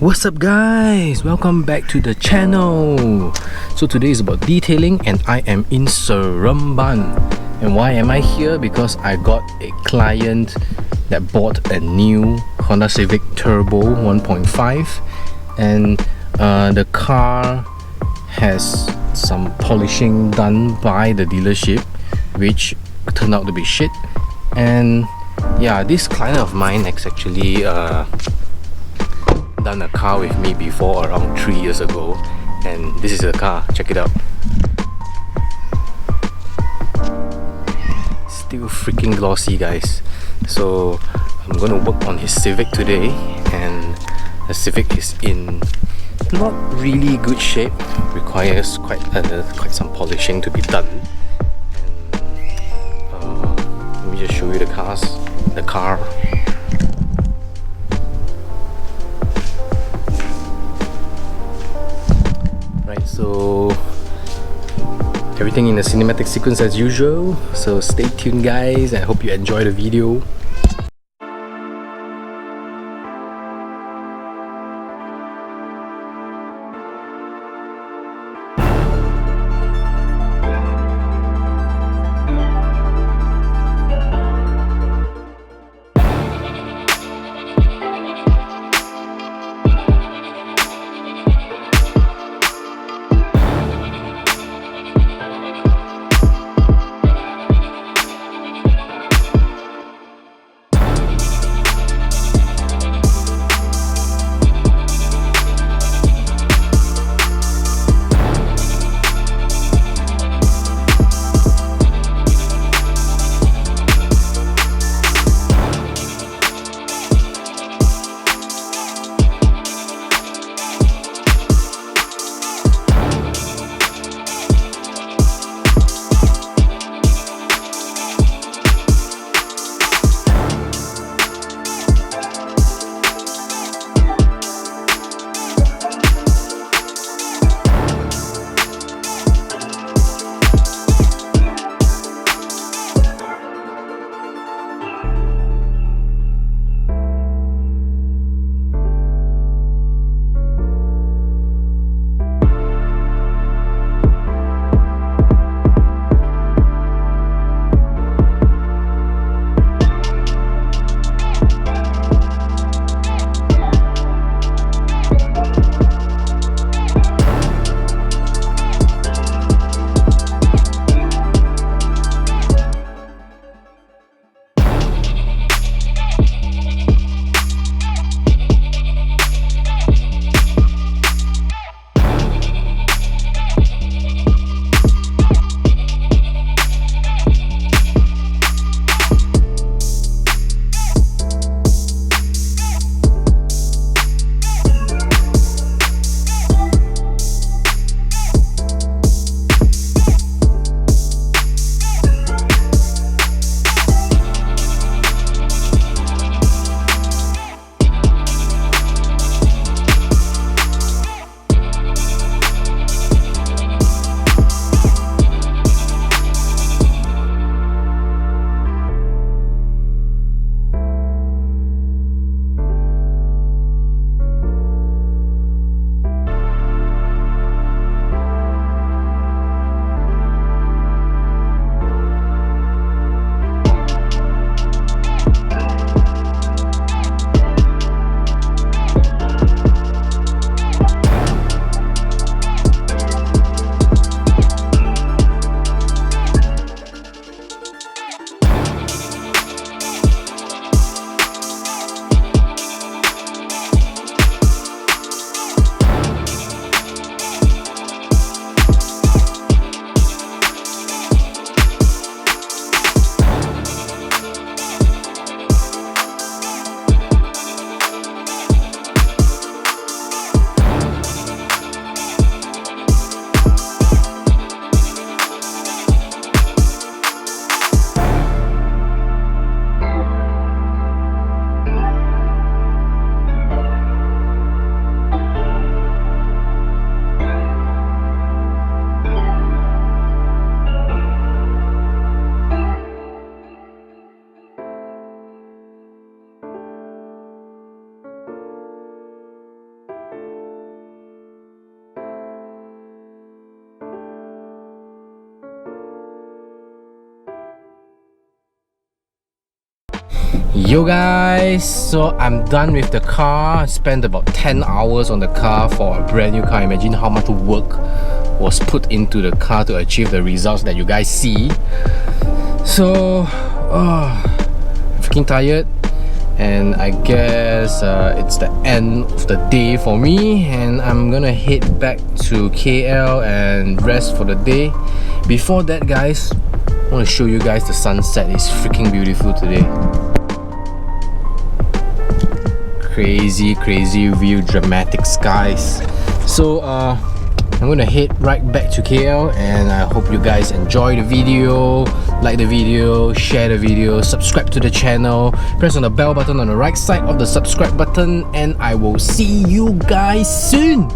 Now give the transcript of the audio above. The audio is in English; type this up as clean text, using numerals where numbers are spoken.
What's up guys, welcome back to the channel. So today is about detailing and I am in Seremban. And why am I here? Because I got a client that bought a new Honda Civic Turbo 1.5 and the car has some polishing done by the dealership which turned out to be shit. And yeah, this client of mine has actually done a car with me before around 3 years ago, and this is the car, check it out. Still freaking glossy guys. So I'm gonna work on his Civic today, and the Civic is in not really good shape, requires quite some polishing to be done. And let me just show you the car. Right, so everything in the cinematic sequence as usual, so stay tuned guys, and I hope you enjoy the video. Yo guys, so I'm done with the car. I spent about 10 hours on the car for a brand new car. Imagine how much work was put into the car to achieve the results that you guys see. So, freaking tired. And I guess it's the end of the day for me, and I'm gonna head back to KL and rest for the day. Before that guys, I want to show you guys the sunset. It's freaking beautiful today. Crazy view, dramatic skies. So I'm gonna head right back to KL, and I hope you guys enjoy the video. Like the video, share the video, subscribe to the channel, press on the bell button on the right side of the subscribe button, and I will see you guys soon.